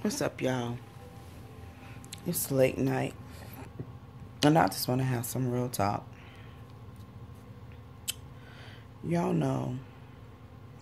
What's up, y'all? It's late night, and I just want to have some real talk. Y'all know,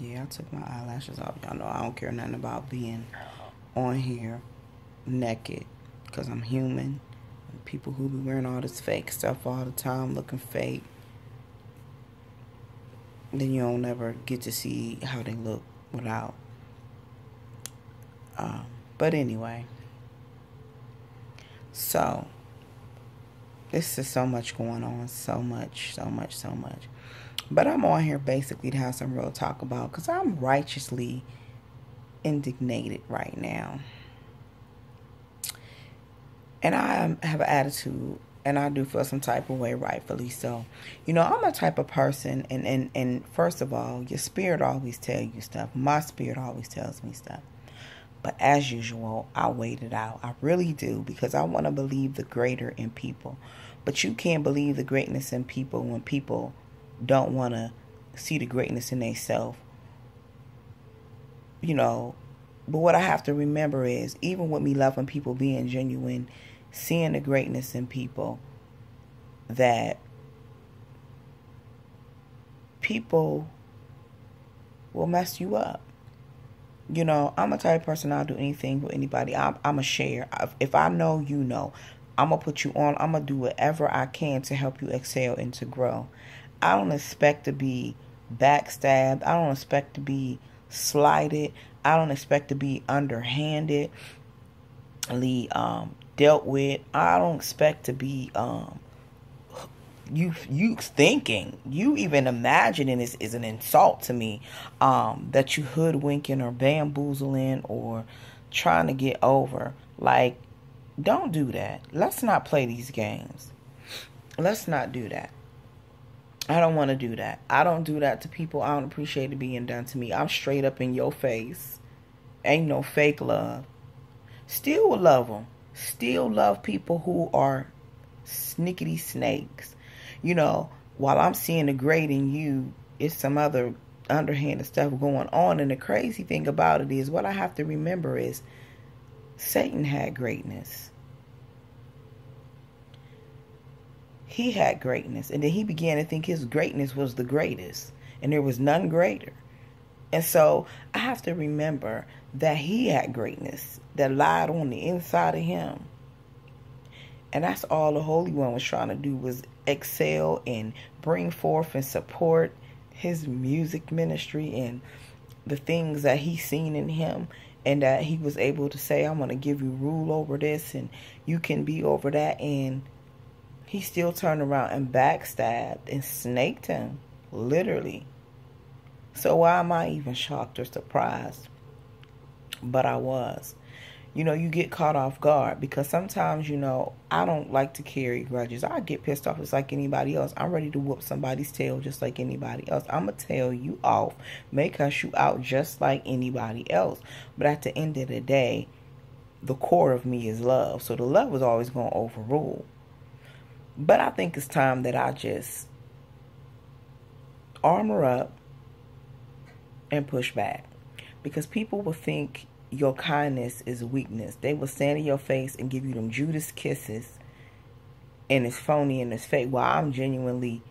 yeah, I took my eyelashes off. Y'all know I don't care nothing about being on here naked, because I'm human. People who be wearing all this fake stuff all the time, looking fake, then you don't ever get to see how they look without. But anyway, so this is so much going on, so much. But I'm on here basically to have some real talk about, because I'm righteously indignated right now. And I have an attitude, and I do feel some type of way, rightfully so. You know, I'm a type of person, and first of all, your spirit always tells you stuff. My spirit always tells me stuff. But as usual, I wait it out. I really do, because I want to believe the greater in people. But you can't believe the greatness in people when people don't want to see the greatness in themselves. You know, but what I have to remember is, even with me loving people, being genuine, seeing the greatness in people, that people will mess you up. You know, I'm a type of person, I'll do anything with anybody. I'm a share. If I know, you know. I'm going to put you on. I'm going to do whatever I can to help you excel and to grow. I don't expect to be backstabbed. I don't expect to be slighted. I don't expect to be underhandedly dealt with. I don't expect to be you thinking, you even imagining this is an insult to me, that you hoodwinking or bamboozling or trying to get over. Like, don't do that. Let's not play these games. Let's not do that. I don't want to do that. I don't do that to people. I don't appreciate it being done to me. I'm straight up in your face. Ain't no fake love. Still will love them. Still love people who are snickety snakes. You know, while I'm seeing the great in you, it's some other underhanded stuff going on. And the crazy thing about it is, what I have to remember is, Satan had greatness. He had greatness. And then he began to think his greatness was the greatest. And there was none greater. And so I have to remember that he had greatness that lied on the inside of him. And that's all the Holy One was trying to do, was excel and bring forth and support his music ministry and the things that he seen in him, and that he was able to say, I'm going to give you rule over this and you can be over that. And he still turned around and backstabbed and snaked him, literally. So why am I even shocked or surprised? But I was. You know, you get caught off guard, because sometimes, you know, I don't like to carry grudges. I get pissed off just like anybody else. I'm ready to whoop somebody's tail just like anybody else. I'm going to tell you off, may cuss you out just like anybody else. But at the end of the day, the core of me is love. So the love is always going to overrule. But I think it's time that I just armor up and push back. Because people will think your kindness is weakness. They will stand in your face and give you them Judas kisses, and it's phony and it's fake, while I'm genuinely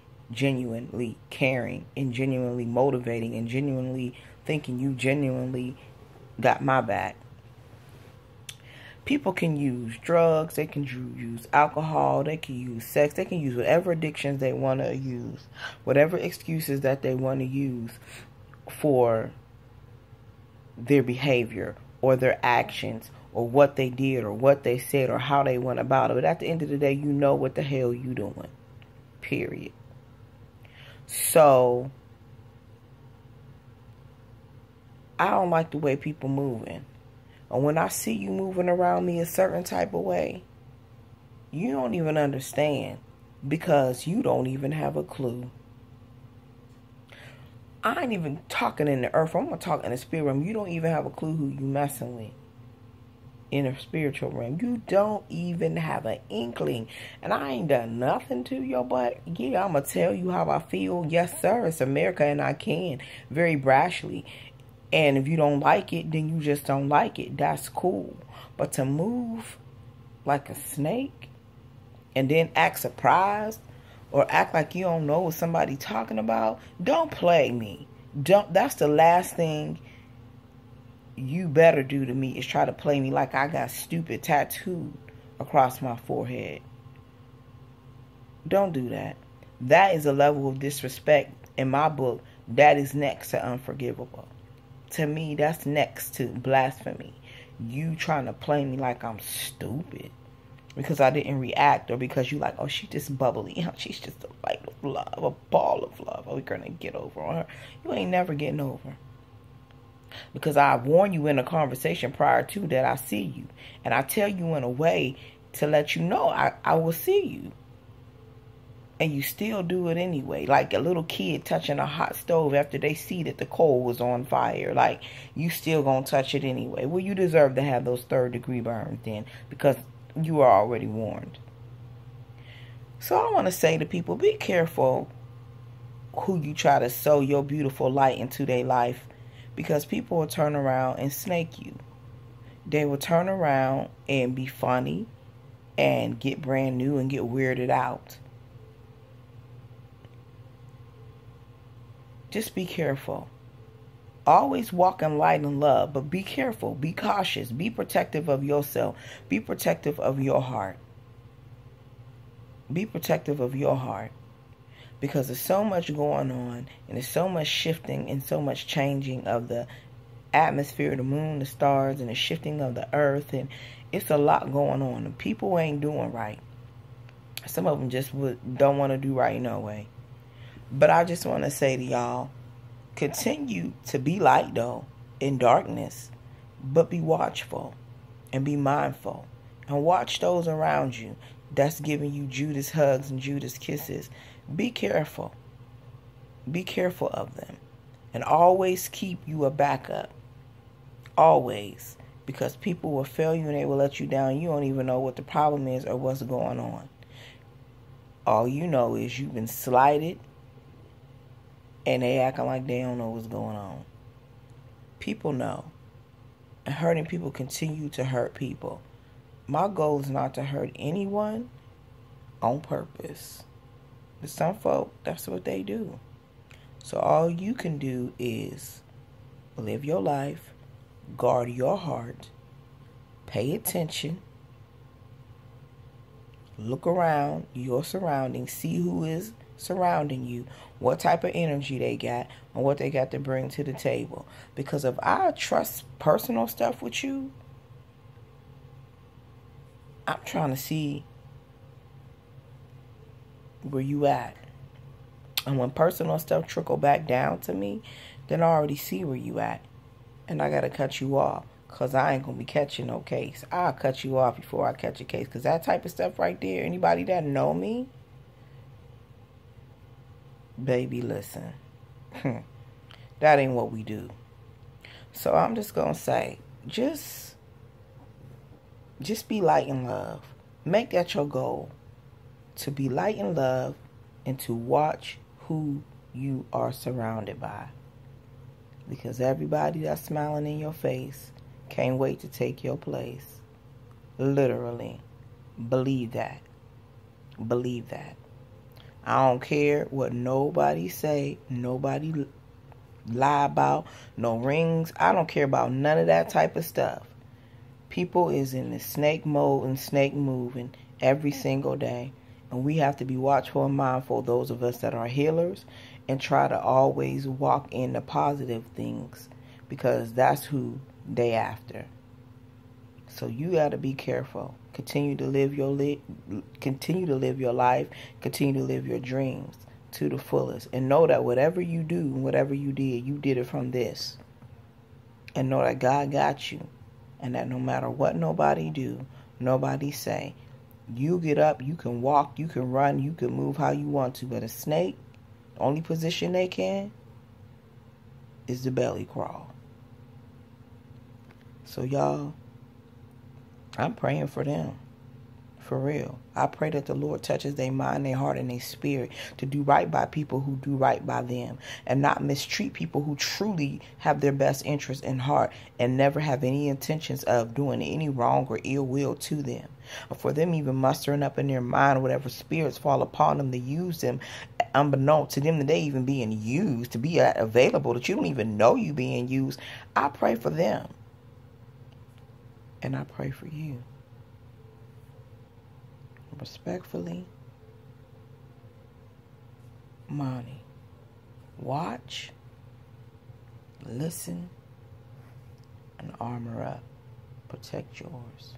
caring and genuinely motivating and genuinely thinking you genuinely got my back. People can use drugs, they can use alcohol, they can use sex, they can use whatever addictions they want to use, whatever excuses that they want to use for their behavior or their actions or what they did or what they said or how they went about it. But at the end of the day, you know what the hell you doing. Period. So I don't like the way people moving. And when I see you moving around me a certain type of way, you don't even understand, because you don't even have a clue. I ain't even talking in the earth. I'm going to talk in the spirit realm. You don't even have a clue who you messing with in the spiritual realm. You don't even have an inkling. And I ain't done nothing to your butt. Yeah, I'm going to tell you how I feel. Yes, sir. It's America, and I can. Very brashly. And if you don't like it, then you just don't like it. That's cool. But to move like a snake and then act surprised or act like you don't know what somebody talking about, don't play me. That's the last thing you better do to me, is try to play me like I got stupid tattooed across my forehead. Don't do that. That is a level of disrespect in my book that is next to unforgivable. To me, that's next to blasphemy. You trying to play me like I'm stupid because I didn't react, or because you like, oh, she's just bubbly. She's just a light of love, a ball of love. Oh, we're going to get over on her. You ain't never getting over. Because I warn you in a conversation prior to that I see you. And I tell you in a way to let you know I will see you. And you still do it anyway. Like a little kid touching a hot stove after they see that the coal was on fire. Like, you still gonna touch it anyway. Well, you deserve to have those 3rd-degree burns then, because you are already warned. So I want to say to people, be careful who you try to sow your beautiful light into their life, because people will turn around and snake you. They will turn around and be funny and get brand new and get weirded out. Just be careful. Always walk in light and love, but be careful. Be cautious. Be protective of yourself. Be protective of your heart. Be protective of your heart. Because there's so much going on, and there's so much shifting and so much changing of the atmosphere, the moon, the stars, and the shifting of the earth. And it's a lot going on. And people ain't doing right. Some of them just don't want to do right no way. But I just want to say to y'all, continue to be light, though, in darkness. But be watchful and be mindful. And watch those around you that's giving you Judas hugs and Judas kisses. Be careful. Be careful of them. And always keep you a backup. Always. Because people will fail you and they will let you down. You don't even know what the problem is or what's going on. All you know is you've been slighted. And they acting like they don't know what's going on. People know. And hurting people continue to hurt people. My goal is not to hurt anyone on purpose. But some folk, that's what they do. So all you can do is live your life, guard your heart, pay attention, look around your surroundings, see who is surrounding you, what type of energy they got, and what they got to bring to the table. Because if I trust personal stuff with you, I'm trying to see where you at. And when personal stuff trickle back down to me, then I already see where you at. And I got to cut you off. Because I ain't going to be catching no case. I'll cut you off before I catch a case. Because that type of stuff right there, anybody that know me, baby, listen. That ain't what we do. So I'm just going to say, just be light and love. Make that your goal. To be light and love, and to watch who you are surrounded by. Because everybody that's smiling in your face can't wait to take your place. Literally. Believe that. Believe that. I don't care what nobody say, nobody lie about, no rings. I don't care about none of that type of stuff. People is in the snake mode and snake moving every single day. And we have to be watchful and mindful, those of us that are healers, and try to always walk in the positive things, because that's who they after. So you got to be careful. Continue to live your life. Continue to live your dreams to the fullest, and know that whatever you do, whatever you did it from this. And know that God got you, and that no matter what nobody do, nobody say, you get up, you can walk, you can run, you can move how you want to. But a snake, the only position they can is the belly crawl. So y'all, I'm praying for them. For real. I pray that the Lord touches their mind, their heart, and their spirit to do right by people who do right by them, and not mistreat people who truly have their best interest in heart and never have any intentions of doing any wrong or ill will to them. Or for them even mustering up in their mind whatever spirits fall upon them to use them, unbeknownst to them that they even being used, to be available, that you don't even know you being used. I pray for them. And I pray for you. Respectfully, Monty. Watch, listen, and armor up. Protect yours.